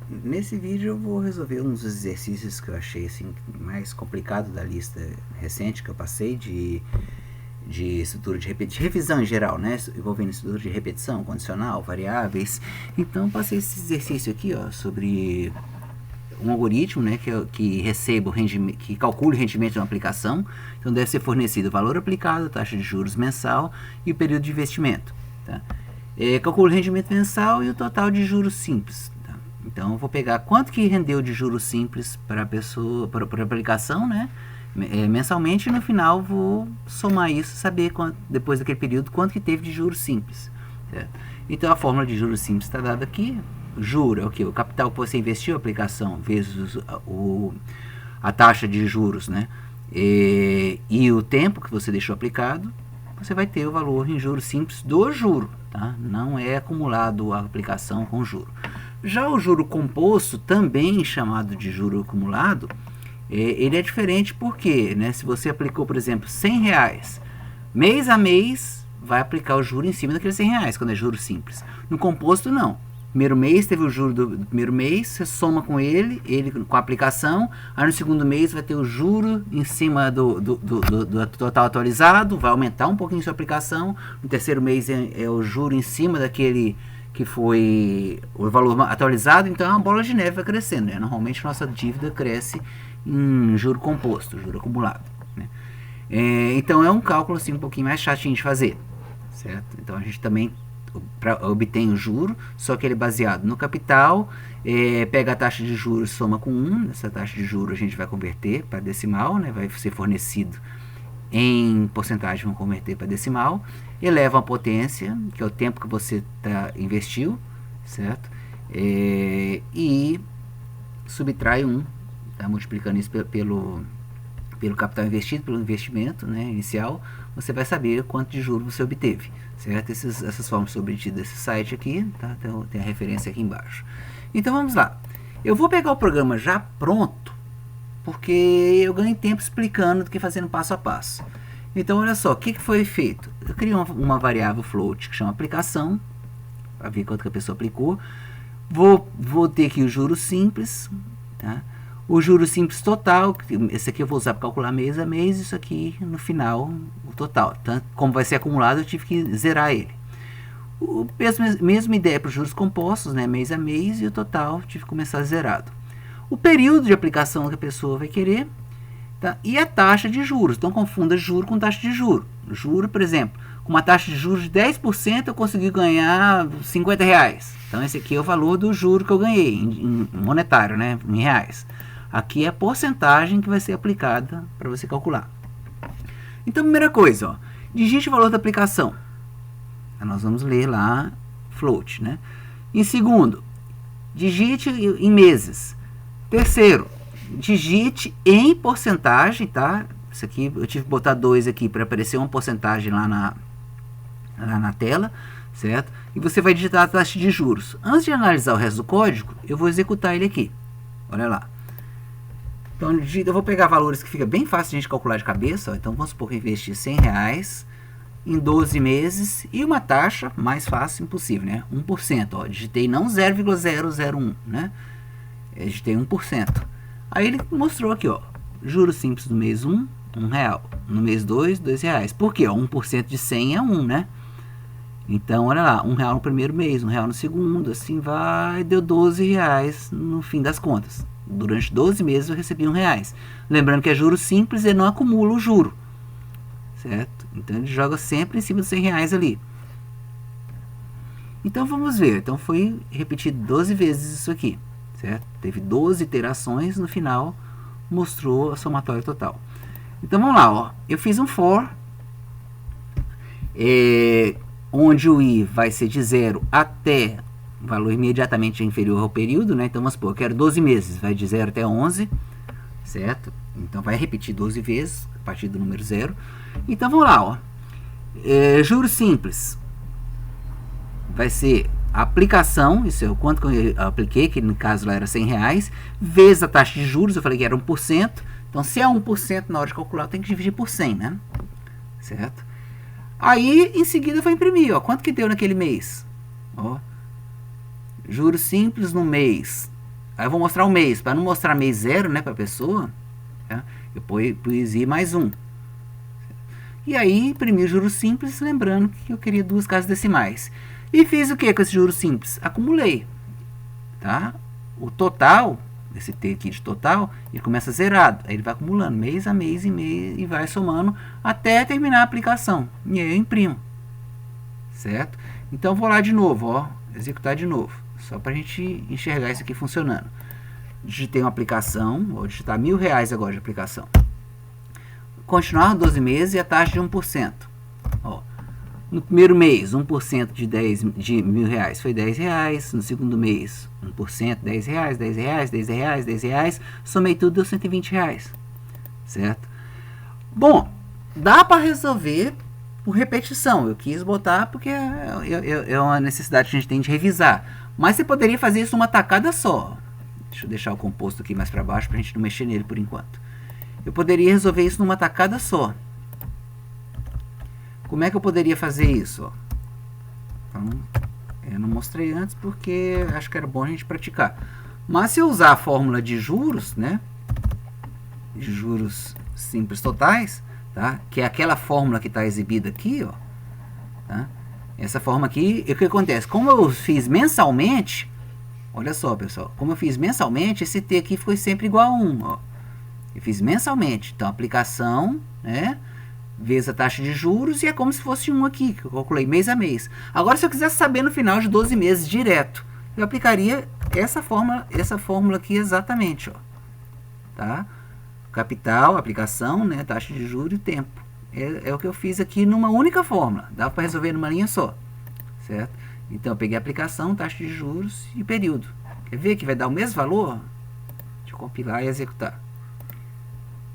Nesse vídeo eu vou resolver uns exercícios que eu achei assim, mais complicado da lista recente que eu passei de estrutura de revisão em geral, né? Envolvendo estrutura de repetição, condicional, variáveis. Então eu passei esse exercício aqui, ó, sobre um algoritmo, né, que receba o rendimento, que calcule o rendimento de uma aplicação. Então deve ser fornecido o valor aplicado, a taxa de juros mensal e o período de investimento. Tá? Calcule o rendimento mensal e o total de juros simples. Tá? Então eu vou pegar quanto que rendeu de juros simples para a pessoa, para a aplicação, né? Mensalmente, e no final vou somar isso, saber depois daquele período quanto que teve de juros simples. Certo? Então a fórmula de juros simples está dada aqui. Juro é o que? O capital que você investiu a aplicação vezes a taxa de juros, né? E o tempo que você deixou aplicado, você vai ter o valor em juros simples do juro. Tá? Não é acumulado a aplicação com juro. Já o juro composto, também chamado de juro acumulado, ele é diferente porque, né, se você aplicou, por exemplo, R$100, mês a mês vai aplicar o juro em cima daqueles R$100, quando é juro simples. No composto, não. Primeiro mês teve o juro do primeiro mês, você soma com ele com a aplicação, aí no segundo mês vai ter o juro em cima do total atualizado, vai aumentar um pouquinho a sua aplicação, no terceiro mês é o juro em cima daquele que foi o valor atualizado, então é uma bola de neve, vai crescendo, né? Normalmente nossa dívida cresce em juro composto, juro acumulado, né? Então é um cálculo assim, um pouquinho mais chatinho de fazer, certo? Então a gente também obtém o juro, só que ele é baseado no capital, pega a taxa de juros, soma com 1, essa taxa de juros a gente vai converter para decimal, né? Vai ser fornecido em porcentagem, vamos converter para decimal, eleva a potência, que é o tempo que você investiu, certo? E subtrai 1, tá multiplicando isso pelo capital investido, pelo investimento, né, inicial, você vai saber quanto de juros você obteve, certo? Essas formas são obtidas desse site aqui, tá? Então, tem a referência aqui embaixo. Então vamos lá. Eu vou pegar o programa já pronto, porque eu ganho tempo explicando do que fazendo passo a passo. Então olha só, o que foi feito? Eu criei uma variável float que chama aplicação, para ver quanto que a pessoa aplicou. Vou ter aqui o juros simples, tá? O juros simples total, esse aqui eu vou usar para calcular mês a mês, isso aqui no final, o total. Tá? Como vai ser acumulado, eu tive que zerar ele. Mesma ideia para os juros compostos, né? Mês a mês, e o total tive que começar zerado. O período de aplicação que a pessoa vai querer, tá? E a taxa de juros. Então confunda juro com taxa de juro. Juro, por exemplo, com uma taxa de juros de 10% eu consegui ganhar R$50. Então esse aqui é o valor do juro que eu ganhei, em monetário, né? Em reais. Aqui é a porcentagem que vai ser aplicada para você calcular. Então, primeira coisa, ó, digite o valor da aplicação. Então, nós vamos ler lá, float, né? Em segundo, digite em meses. Terceiro, digite em porcentagem, tá? Isso aqui, eu tive que botar 2 aqui para aparecer uma porcentagem lá na tela, certo? E você vai digitar a taxa de juros. Antes de analisar o resto do código, eu vou executar ele aqui. Olha lá. Então, eu vou pegar valores que fica bem fácil de a gente calcular de cabeça. Ó. Então, vamos supor que eu investi R$100 em 12 meses e uma taxa mais fácil impossível, né? 1%. Ó. Digitei não 0,001, né? Eu digitei 1%. Aí ele mostrou aqui, ó, juros simples no mês 1, R$1. No mês 2, R$2. Por quê? Ó, 1% de 100 é 1, né? Então, olha lá, R$1 no primeiro mês, R$1 no segundo, assim vai, deu R$12 no fim das contas. Durante 12 meses eu recebi R$1. Lembrando que é juros simples e não acumula o juro, certo? Então ele joga sempre em cima dos R$100 ali. Então vamos ver, então foi repetido 12 vezes isso aqui, certo? Teve 12 iterações, no final mostrou a somatória total. Então vamos lá, ó. Eu fiz um for, onde o i vai ser de 0 até valor imediatamente inferior ao período, né? Então vamos supor, eu quero 12 meses, vai de 0 até 11, certo? Então vai repetir 12 vezes a partir do número 0. Então vamos lá, ó. Juros simples vai ser a aplicação, isso é o quanto que eu apliquei, que no caso lá era R$100, vezes a taxa de juros, eu falei que era 1%. Então se é 1% na hora de calcular, eu tenho que dividir por 100, né? Certo? Aí em seguida eu vou imprimir, ó, quanto que deu naquele mês? Ó. Juros simples no mês Aí eu vou mostrar o mês. Para não mostrar mês zero, né, para a pessoa, tá? Eu pus I mais 1. E aí imprimi o juros simples, lembrando que eu queria 2 casas decimais. E fiz o que com esse juros simples? Acumulei. Tá? O total, esse T aqui de total, ele começa zerado. Aí ele vai acumulando mês a mês e vai somando até terminar a aplicação. E aí eu imprimo. Certo? Então vou lá de novo, ó, executar de novo. Só para a gente enxergar isso aqui funcionando. Digitei uma aplicação, vou digitar R$1.000 agora de aplicação. Continuar 12 meses e a taxa de 1%. Ó, no primeiro mês, 1% de R$1.000 foi R$10. No segundo mês, 1%, R$10, R$10, R$10, R$10. Somei tudo, deu R$120. Certo? Bom, dá para resolver por repetição. Eu quis botar porque é uma necessidade que a gente tem de revisar. Mas você poderia fazer isso numa tacada só. Deixa eu deixar o composto aqui mais para baixo para a gente não mexer nele por enquanto. Eu poderia resolver isso numa tacada só. Como é que eu poderia fazer isso? Ó? Então, eu não mostrei antes porque acho que era bom a gente praticar. Mas se eu usar a fórmula de juros, né? De juros simples totais, tá? Que é aquela fórmula que está exibida aqui, ó. Tá? Essa fórmula aqui, o que acontece? Como eu fiz mensalmente, olha só, pessoal. Como eu fiz mensalmente, esse T aqui foi sempre igual a 1, ó. Eu fiz mensalmente. Então, aplicação, né? Vezes a taxa de juros, e é como se fosse um aqui, que eu calculei mês a mês. Agora, se eu quisesse saber no final de 12 meses direto, eu aplicaria essa fórmula aqui exatamente, ó. Tá? Capital, aplicação, né? Taxa de juros e tempo. É o que eu fiz aqui numa única fórmula. Dá para resolver numa linha só. Certo? Então, eu peguei a aplicação, taxa de juros e período. Quer ver que vai dar o mesmo valor? Deixa eu compilar e executar.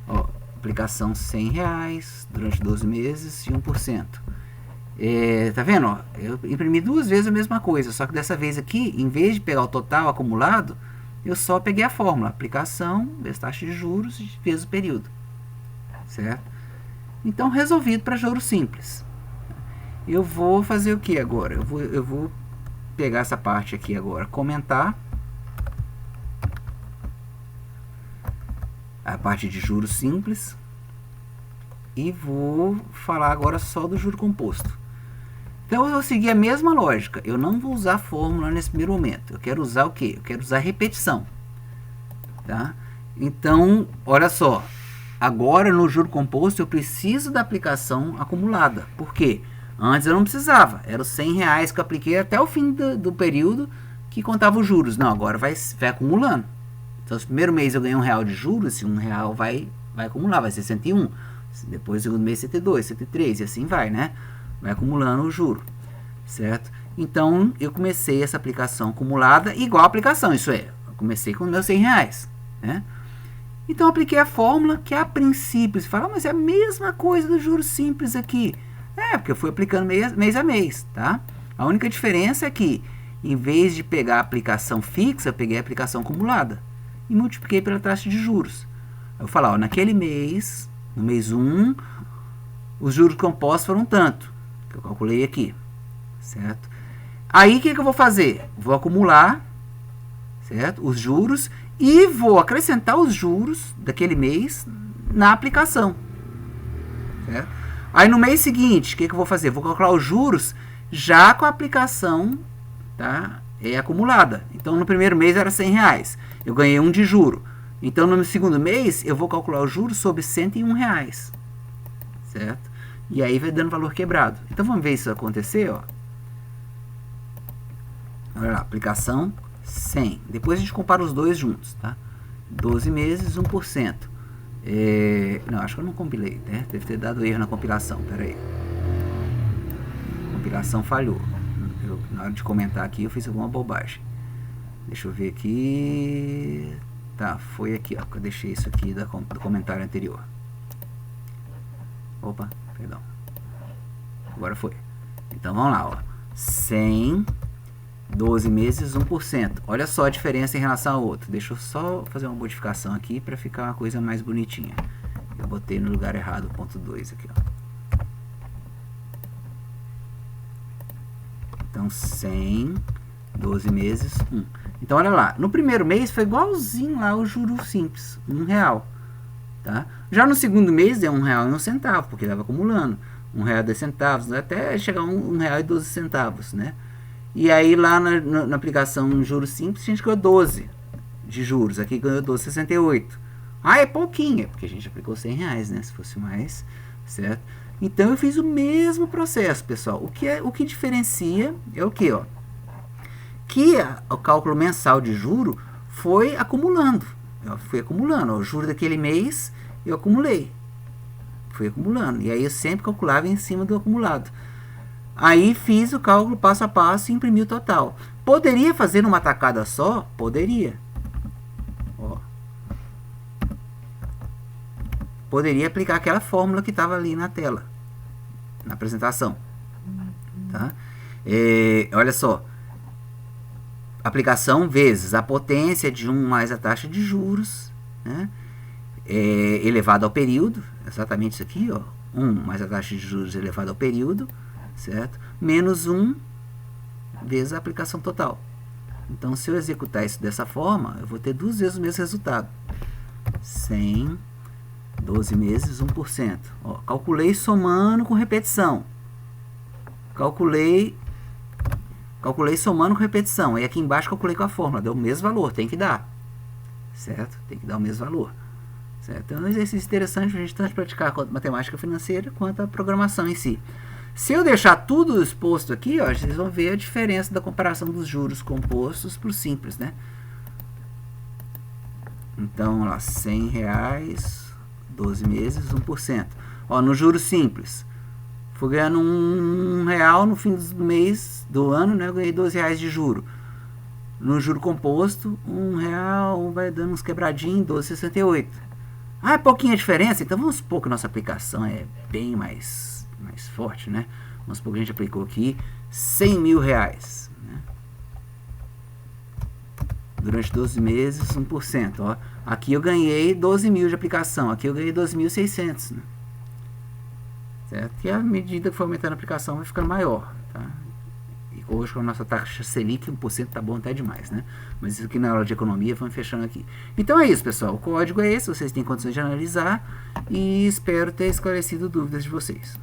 Ó, aplicação R$100 durante 12 meses e 1%. Tá vendo? Ó, eu imprimi 2 vezes a mesma coisa, só que dessa vez aqui, em vez de pegar o total acumulado, eu só peguei a fórmula. Aplicação vezes taxa de juros vezes o período. Certo? Então, resolvido para juros simples. Eu vou fazer o que agora? Eu vou pegar essa parte aqui agora, comentar. A parte de juros simples. E vou falar agora só do juro composto. Então, eu vou seguir a mesma lógica. Eu não vou usar fórmula nesse primeiro momento. Eu quero usar o quê? Eu quero usar repetição. Tá? Então, olha só. Agora, no juro composto, eu preciso da aplicação acumulada. Por quê? Antes eu não precisava. Era os R$100 que eu apliquei até o fim do período que contava os juros. Não, agora vai acumulando. Então, no primeiro mês eu ganhei R$1 de juros, esse R$1 vai acumular, vai ser 101. Depois, no segundo mês, 102, 103, e assim vai, né? Vai acumulando o juro, certo? Então, eu comecei essa aplicação acumulada igual a aplicação, isso é, eu comecei com meus R$100, né? Então, eu apliquei a fórmula que, a princípio, você fala, mas é a mesma coisa do juros simples aqui. Porque eu fui aplicando mês a mês, tá? A única diferença é que, em vez de pegar a aplicação fixa, eu peguei a aplicação acumulada e multipliquei pela taxa de juros. Eu vou falar, ó, naquele mês, no mês 1, os juros compostos foram tanto, que eu calculei aqui, certo? Aí, o que eu vou fazer? Vou acumular, certo? Os juros e vou acrescentar os juros daquele mês na aplicação, certo? Aí, no mês seguinte, o que eu vou fazer? Vou calcular os juros já com a aplicação, tá? Acumulada. Então, no primeiro mês era R$100. Eu ganhei 1 de juro. Então, no segundo mês, eu vou calcular os juros sobre R$101. Certo? E aí vai dando valor quebrado. Então, vamos ver isso acontecer, ó. Olha lá, aplicação 100. Depois a gente compara os dois juntos, tá? 12 meses, 1%. Não, acho que eu não compilei, né? Deve ter dado erro na compilação, peraí. A compilação falhou. Na hora de comentar aqui, eu fiz alguma bobagem. Deixa eu ver aqui. Tá, foi aqui, ó, que eu deixei isso aqui do comentário anterior. Opa, perdão. Agora foi. Então, vamos lá, ó. 100, 12 meses, 1%. Olha só a diferença em relação ao outro. Deixa eu só fazer uma modificação aqui para ficar uma coisa mais bonitinha. Eu botei no lugar errado o ponto 2 aqui, ó. Então, 100, 12 meses, 1. Então, olha lá, no primeiro mês foi igualzinho lá o juro simples, R$1. Tá? Já no segundo mês deu R$1,01, porque estava acumulando. R$1,10, até chegar a R$1,12, né? E aí lá na aplicação juros simples, a gente ganhou 12 de juros. Aqui ganhou 12,68. Ah, é pouquinho, porque a gente aplicou R$100, né? Se fosse mais, certo? Então eu fiz o mesmo processo, pessoal. O que diferencia é o que, ó? Que o cálculo mensal de juro foi acumulando. Eu fui acumulando. Ó, o juro daquele mês eu acumulei. Fui acumulando. E aí eu sempre calculava em cima do acumulado. Aí fiz o cálculo passo a passo e imprimi o total. Poderia fazer numa tacada só? Poderia. Ó. Poderia aplicar aquela fórmula que estava ali na tela, na apresentação. Tá? Olha só. Aplicação vezes a potência de 1 mais a taxa de juros, né? Elevado ao período, exatamente isso aqui, ó, 1 mais a taxa de juros elevado ao período, certo? Menos 1 vezes a aplicação total. Então, se eu executar isso dessa forma, eu vou ter 2 vezes o mesmo resultado. 100, 12 meses, 1%. Ó, calculei somando com repetição. Calculei somando com repetição. E aqui embaixo calculei com a fórmula. Deu o mesmo valor, tem que dar. Certo? Tem que dar o mesmo valor. Certo? É um exercício interessante para a gente tanto praticar quanto matemática financeira, quanto a programação em si. Se eu deixar tudo exposto aqui, ó, vocês vão ver a diferença da comparação dos juros compostos para o simples, né? Então, lá, R$100, 12 meses, 1%. Ó, no juro simples, fui ganhando R$1 no fim do mês, do ano, né? Eu ganhei R$12 de juro. No juro composto, R$1 vai dando uns quebradinhos, 12,68. Ah, é pouquinha diferença? Então vamos supor que nossa aplicação é bem mais forte, né? Vamos supor que a gente aplicou aqui R$100 mil, né? Durante 12 meses, 1%. Ó. Aqui eu ganhei 12 mil de aplicação, aqui eu ganhei 12.600, né? Certo? E à medida que for aumentando a aplicação, vai ficando maior, tá? E hoje com a nossa taxa Selic, 1% tá bom até demais, né? Mas isso aqui na aula de economia, vamos fechando aqui. Então é isso, pessoal. O código é esse, vocês têm condições de analisar e espero ter esclarecido dúvidas de vocês.